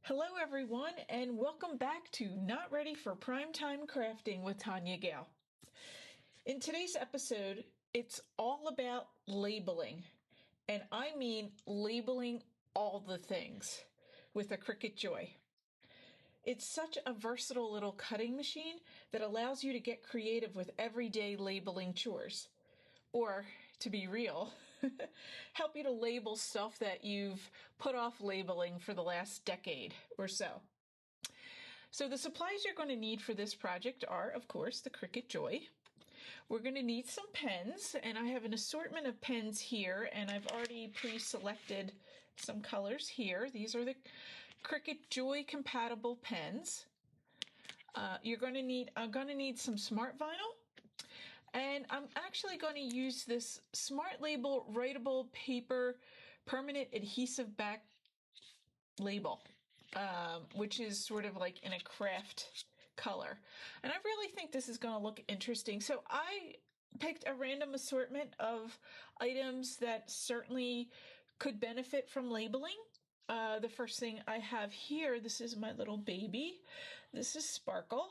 Hello everyone and welcome back to Not Ready for Primetime Crafting with Tanya Gale. In today's episode, it's all about labeling, and I mean labeling all the things with a Cricut Joy. It's such a versatile little cutting machine that allows you to get creative with everyday labeling chores. Or, to be real, help you to label stuff that you've put off labeling for the last decade or so. So the supplies you're going to need for this project are, of course, the Cricut Joy. We're going to need some pens, and I have an assortment of pens here, and I've already pre-selected some colors here. These are the Cricut Joy compatible pens. I'm going to need some smart vinyl. And I'm actually going to use this Smart Label Writable paper permanent adhesive back label, which is sort of like in a craft color. And I really think this is going to look interesting. So I picked a random assortment of items that certainly could benefit from labeling. The first thing I have here, this is my little baby. This is Sparkle.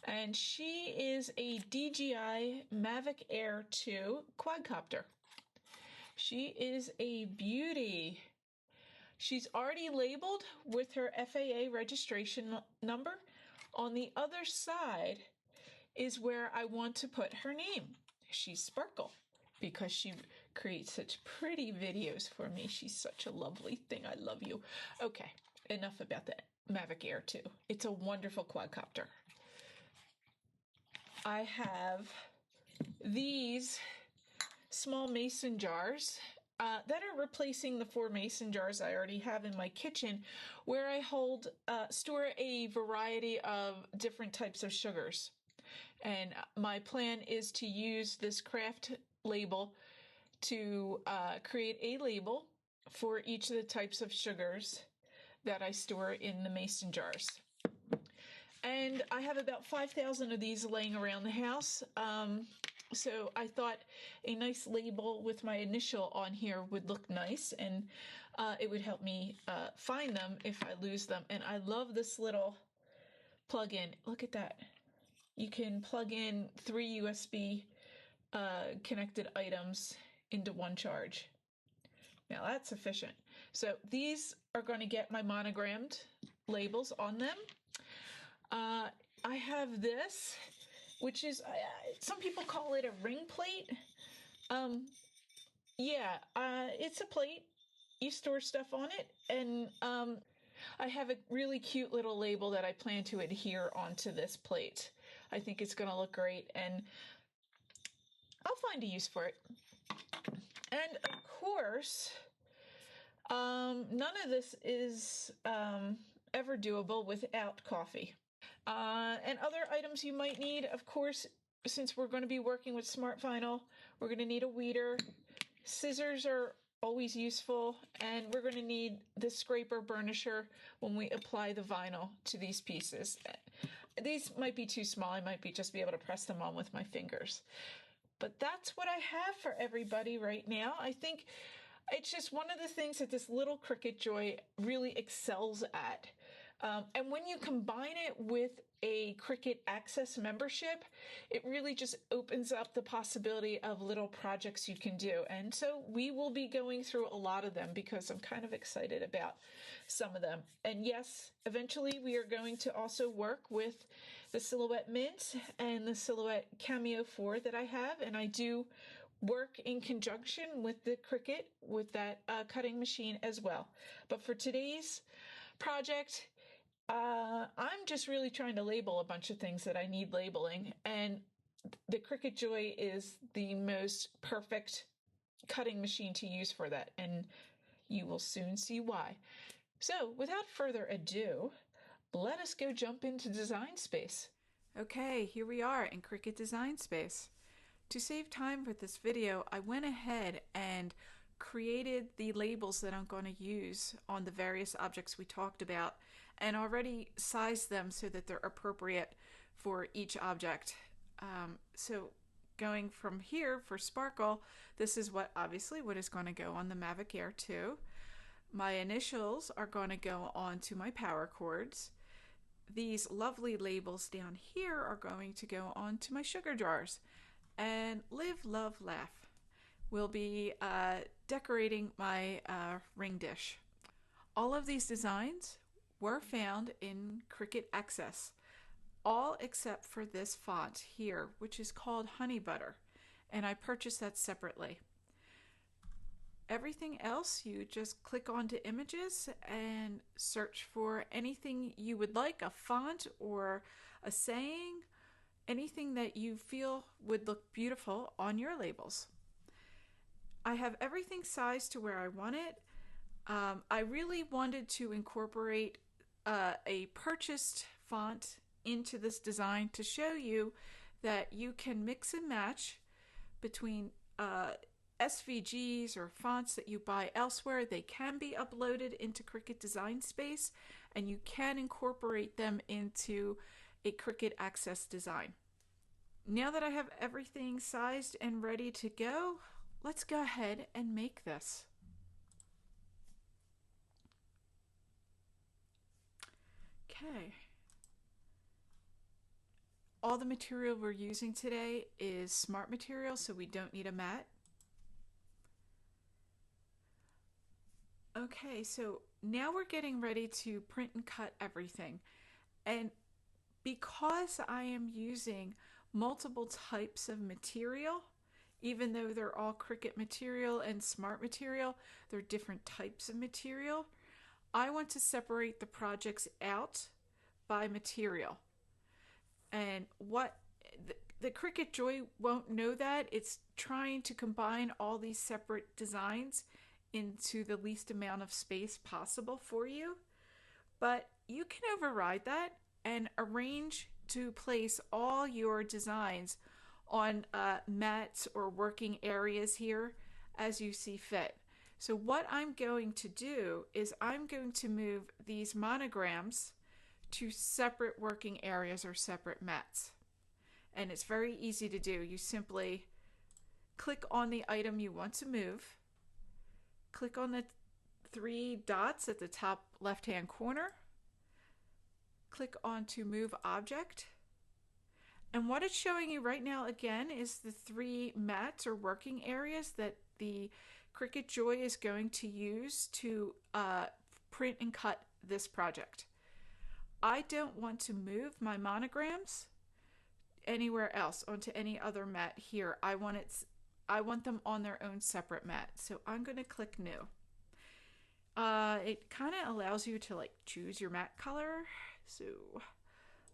And she is a DJI Mavic Air 2 quadcopter. She is a beauty. She's already labeled with her FAA registration number. On the other side is where I want to put her name. She's Sparkle because she creates such pretty videos for me. She's such a lovely thing. I love you. Okay, enough about the Mavic Air 2. It's a wonderful quadcopter. I have these small mason jars that are replacing the 4 mason jars I already have in my kitchen, where I store a variety of different types of sugars. And my plan is to use this craft label to create a label for each of the types of sugars that I store in the mason jars. And I have about 5,000 of these laying around the house. So I thought a nice label with my initial on here would look nice, and it would help me find them if I lose them. And I love this little plug-in. Look at that. You can plug in 3 USB connected items into one charge. Now that's efficient. So these are going to get my monogrammed labels on them. I have this, which is, some people call it a ring plate. It's a plate. You store stuff on it. And I have a really cute little label that I plan to adhere onto this plate. I think it's going to look great, and I'll find a use for it. And of course, none of this is ever doable without coffee. And other items you might need, of course, since we're going to be working with smart vinyl, we're going to need a weeder. Scissors are always useful, and we're going to need the scraper burnisher when we apply the vinyl to these pieces. These might be too small. I might just be able to press them on with my fingers. But that's what I have for everybody right now. I think it's just one of the things that this little Cricut Joy really excels at. And when you combine it with a Cricut Access membership, it really just opens up the possibility of little projects you can do. And so we will be going through a lot of them because I'm kind of excited about some of them. And yes, eventually we are going to also work with the Silhouette Mint and the Silhouette Cameo 4 that I have. And I do work in conjunction with the Cricut, with that cutting machine as well. But for today's project, I'm just really trying to label a bunch of things that I need labeling, and the Cricut Joy is the most perfect cutting machine to use for that, and you will soon see why. So, without further ado, let us go jump into Design Space. Okay, here we are in Cricut Design Space. To save time for this video, I went ahead and created the labels that I'm going to use on the various objects we talked about, and already sized them so that they're appropriate for each object. So going from here for Sparkle, this is obviously what is going to go on the Mavic Air 2. My initials are going to go onto my power cords. These lovely labels down here are going to go onto my sugar jars. And live, love, laugh will be decorating my ring dish. All of these designs were found in Cricut Access, all except for this font here, which is called Honey Butter, and I purchased that separately. Everything else, you just click onto images and search for anything you would like, a font or a saying, anything that you feel would look beautiful on your labels. I have everything sized to where I want it. I really wanted to incorporate a purchased font into this design to show you that you can mix and match between SVGs or fonts that you buy elsewhere. They can be uploaded into Cricut Design Space, and you can incorporate them into a Cricut Access design. Now that I have everything sized and ready to go, let's go ahead and make this. Okay. All the material we're using today is smart material, so we don't need a mat. Okay, so now we're getting ready to print and cut everything. And because I am using multiple types of material, even though they're all Cricut material and smart material, they're different types of material. I want to separate the projects out by material. And what the Cricut Joy won't know that. It's trying to combine all these separate designs into the least amount of space possible for you. But you can override that and arrange to place all your designs on mats or working areas here as you see fit. So what I'm going to do is I'm going to move these monograms to separate working areas or separate mats. And it's very easy to do. You simply click on the item you want to move, click on the three dots at the top left-hand corner, click on to move object. And what it's showing you right now again is the three mats or working areas that the Cricut Joy is going to use to print and cut this project. I don't want to move my monograms anywhere else onto any other mat here. I want them on their own separate mat. So I'm going to click new. It kind of allows you to like choose your mat color. So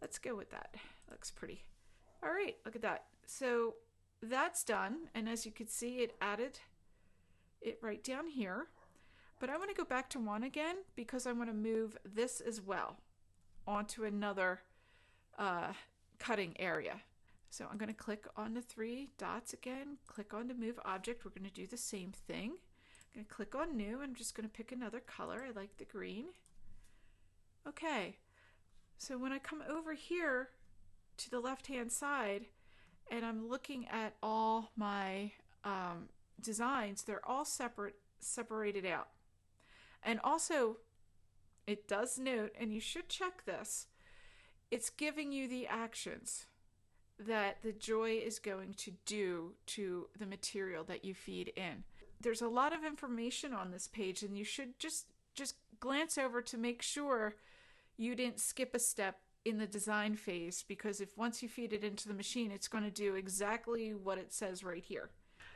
let's go with that. Looks pretty. All right, look at that. So that's done. And as you can see, it added it right down here. But I want to go back to one again because I want to move this as well onto another cutting area. So I'm going to click on the three dots again, click on to move object. We're going to do the same thing. I'm going to click on new. I'm just going to pick another color. I like the green. Okay, so when I come over here to the left-hand side and I'm looking at all my designs, they're all separated out. And also, it does note, and you should check this, it's giving you the actions that the Joy is going to do to the material that you feed in. There's a lot of information on this page, and you should just glance over to make sure you didn't skip a step in the design phase, because if once you feed it into the machine, it's going to do exactly what it says right here.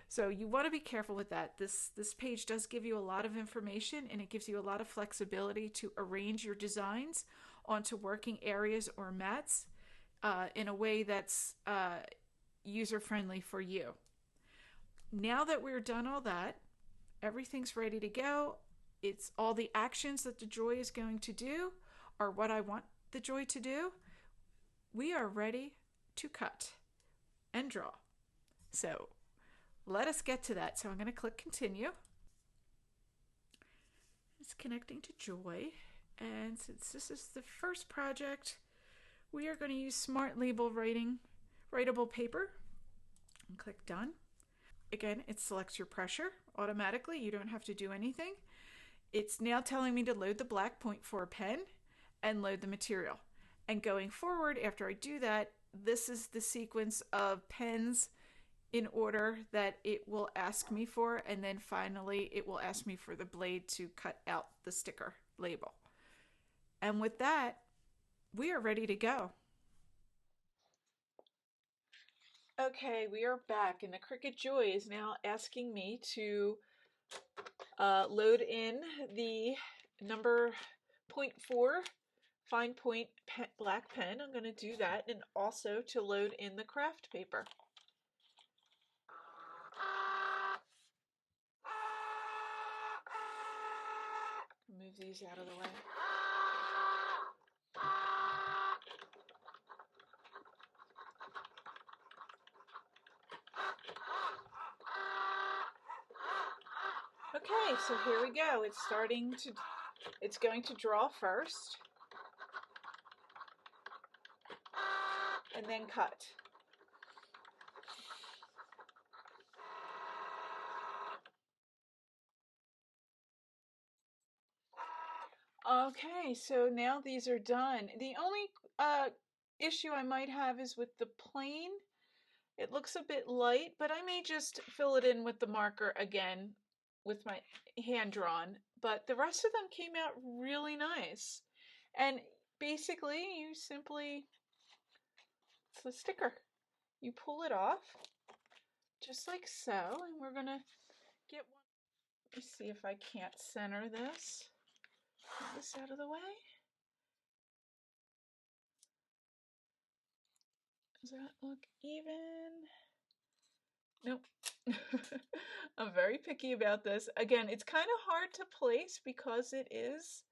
So you want to be careful with that. This page does give you a lot of information, and it gives you a lot of flexibility to arrange your designs onto working areas or mats in a way that's user-friendly for you. Now that we're done all that, everything's ready to go. It's all the actions that the Joy is going to do are what I want the Joy to do. We are ready to cut and draw. So let us get to that. So I'm going to click continue. It's connecting to Joy. And since this is the first project, we are going to use Smart Label Writable paper. And click done. Again, it selects your pressure automatically. You don't have to do anything. It's now telling me to load the black point for a pen and load the material. And going forward, after I do that, this is the sequence of pens in order that it will ask me for, and then finally it will ask me for the blade to cut out the sticker label. And with that, we are ready to go. Okay, we are back, and the Cricut Joy is now asking me to load in the number 0.4 fine point black pen. I'm going to do that, and also to load in the craft paper. Move these out of the way. Okay, so here we go. It's going to draw first and then cut. Okay, so now these are done. The only issue I might have is with the plane. It looks a bit light, but I may just fill it in with the marker again with my hand drawn. But the rest of them came out really nice. And basically, you simply, it's the sticker. You pull it off, just like so, and we're gonna get one. Let me see if I can't center this. Get this out of the way. Does that look even? Nope. I'm very picky about this. Again, it's kind of hard to place because it is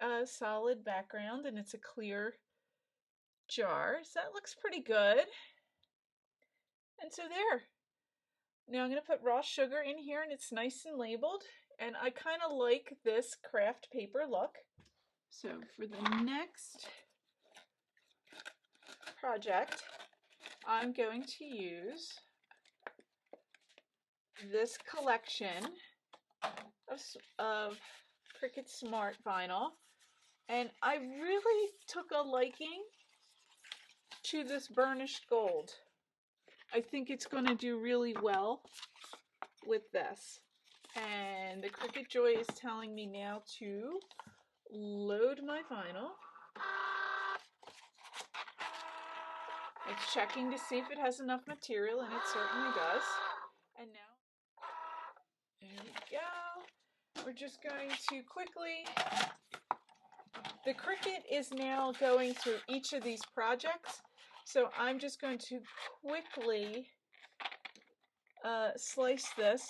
a solid background and it's a clear jar. So that looks pretty good. And so there. Now I'm going to put raw sugar in here and it's nice and labeled. And I kind of like this craft paper look. So for the next project, I'm going to use this collection of Cricut Smart Vinyl, and I really took a liking to this burnished gold. I think it's going to do really well with this. And the Cricut Joy is telling me now to load my vinyl. It's checking to see if it has enough material, and it certainly does. And now, there we go. We're just going to quickly, the Cricut is now going through each of these projects. So I'm just going to quickly slice this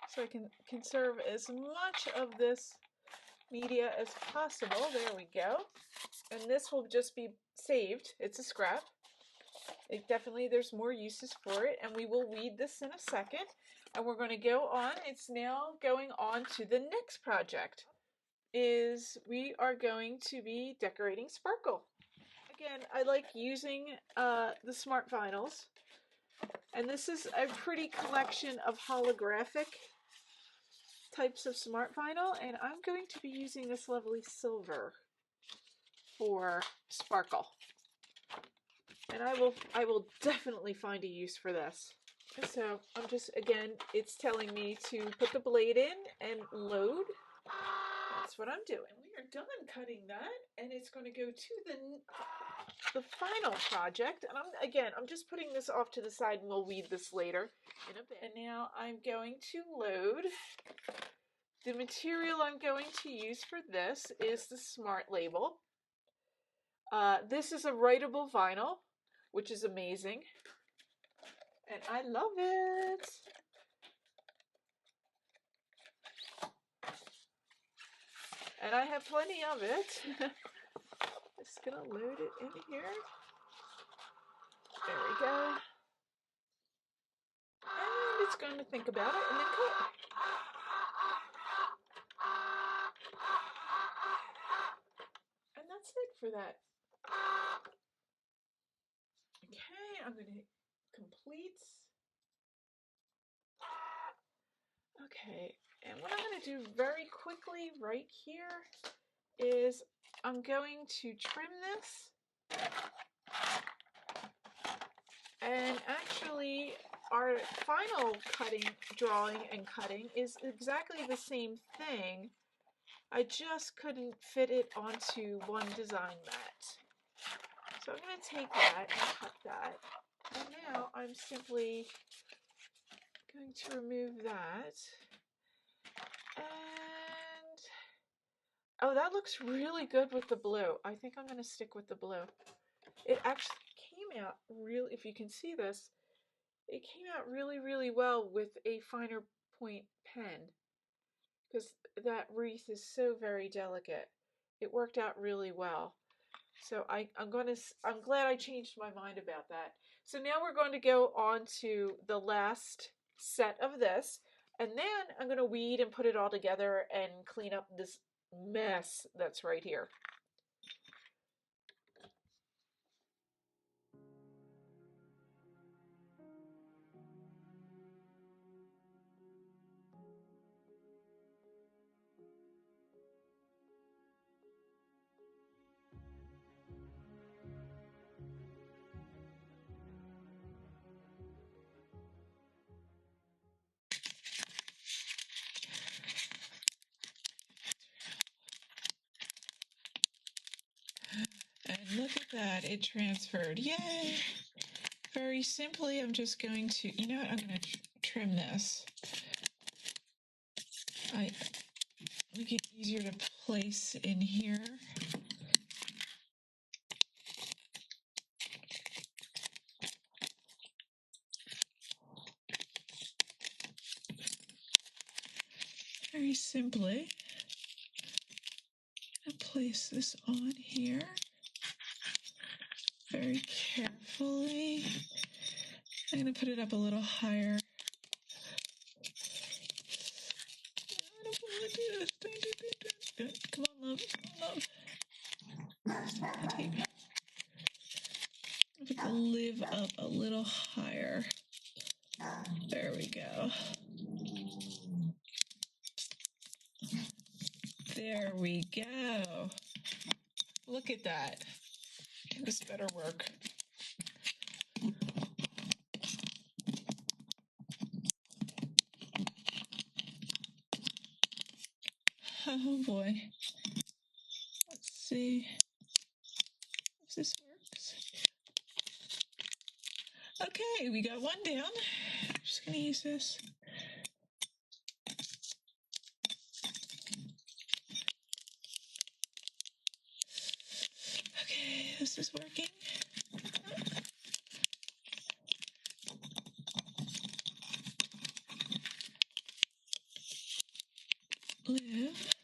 so I can conserve as much of this media as possible. There we go. And this will just be saved. It's a scrap. There's more uses for it, and we will weed this in a second. And we're going to go on. It's now going on to the next project. We are going to be decorating sparkle. Again, I like using the Smart Vinyls. And this is a pretty collection of holographic types of Smart Vinyl. And I'm going to be using this lovely silver for sparkle. And I will definitely find a use for this. So I'm just, again, it's telling me to put the blade in and load. That's what I'm doing. We are done cutting that, and it's going to go to the final project. And I'm just putting this off to the side, and we'll weed this later in a bit. And now I'm going to load. The material I'm going to use for this is the Smart Label. This is a writable vinyl, which is amazing, and I love it. And I have plenty of it. Just gonna load it in here. There we go. And it's going to think about it and then cut. And that's it for that. Okay, I'm going to complete Okay, and what I'm going to do very quickly right here is I'm going to trim this. And actually, our final drawing and cutting is exactly the same thing. I just couldn't fit it onto one design mat. So I'm going to take that and cut that. And now I'm simply going to remove that. And oh, that looks really good with the blue. I think I'm going to stick with the blue. It actually came out really, if you can see this, it came out really, really well with a finer point pen because that wreath is so very delicate. It worked out really well. So I'm glad I changed my mind about that. So now we're going to go on to the last set of this, and then I'm going to weed and put it all together and clean up this mess that's right here. And look at that, it transferred. Yay! Very simply, I'm just going to, you know what, I'm going to trim this. Make it easier to place in here. Very simply, I'll place this on here very carefully. I'm going to put it up a little higher. I don't want to do this. Come on, love. Come on, love. Put the lid up a little higher. There we go. There we go. Look at that. This better work. Oh boy. Let's see if this works. Okay, we got one down. I'm just going to use this. Okay, this is working. Live,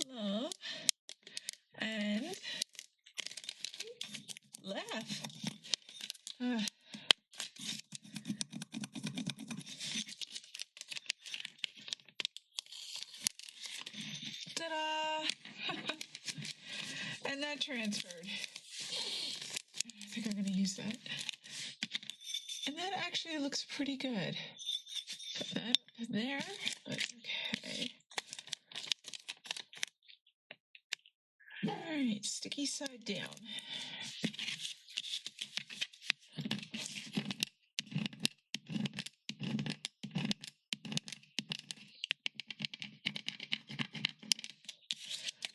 love, and laugh. Ta-da! And that transferred. I think I'm going to use that. And that actually looks pretty good. Put that up there. Okay. All right, sticky side down.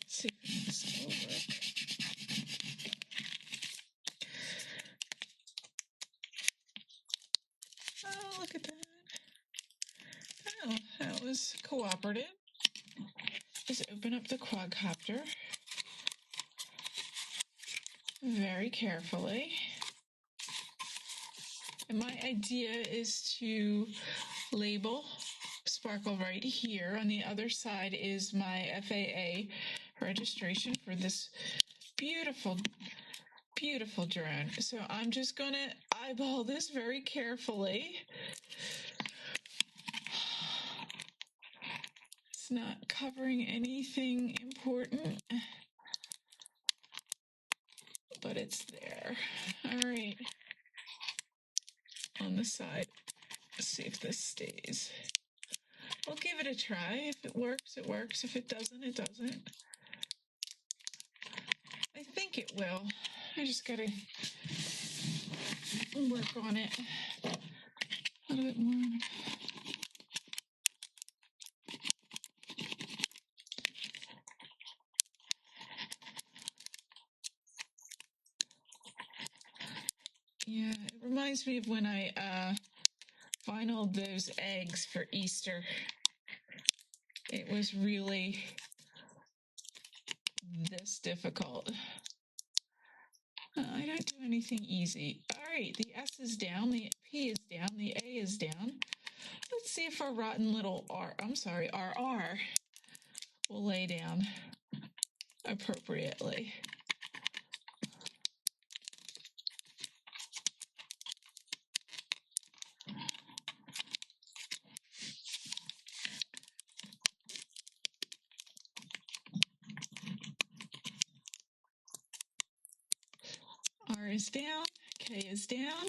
Let's see if this will work. Oh, look at that. Oh, that was cooperative. Just open up the quadcopter very carefully. And my idea is to label sparkle right here. On the other side is my FAA registration for this beautiful, beautiful drone. So I'm just going to eyeball this very carefully. It's not covering anything important, but it's there. All right. On the side, let's see if this stays. We'll give it a try. If it works, it works. If it doesn't, it doesn't. I think it will. I just gotta work on it a little bit more. Yeah, it reminds me of when I vinyled those eggs for Easter. It was really this difficult. I don't do anything easy. All right, the S is down, the P is down, the A is down. Let's see if our rotten little RR will lay down appropriately. R is down, K is down,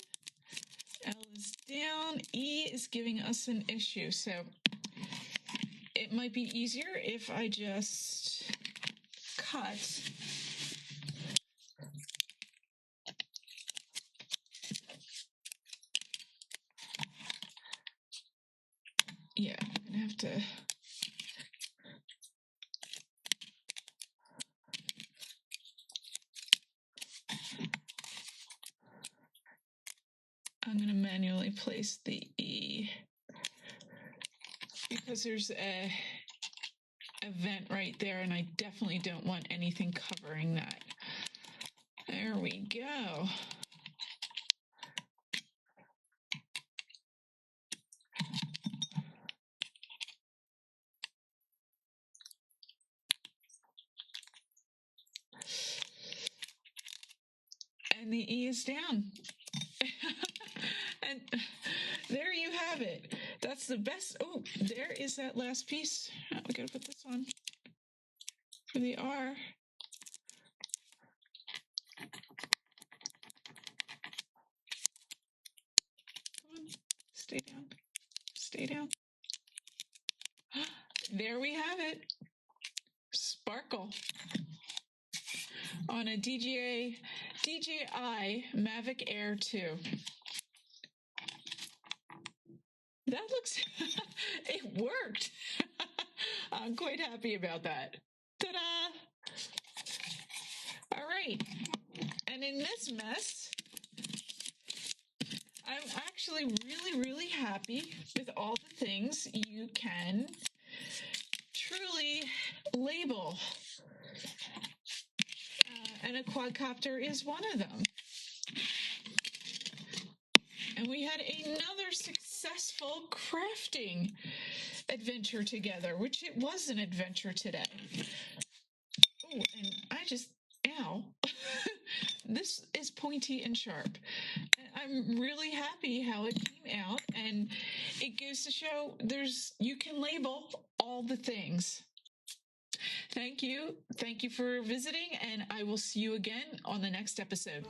L is down, E is giving us an issue. So it might be easier if I just cut yeah, I'm gonna have to I'm going to manually place the E because there's a vent right there, and I definitely don't want anything covering that. There we go. And the E is down. And there you have it. That's the best. Oh, there is that last piece. Oh, we gotta put this on for the R. Come on, stay down. Stay down. There we have it. Sparkle on a DJI Mavic Air 2. That looks, it worked. I'm quite happy about that. Ta-da! All right. And in this mess, I'm actually really happy with all the things you can truly label. And a quadcopter is one of them. And we had another successful crafting adventure together, which it was an adventure today. Oh, and ow. This is pointy and sharp. I'm really happy how it came out, and it goes to show you can label all the things. Thank you. Thank you for visiting, and I will see you again on the next episode.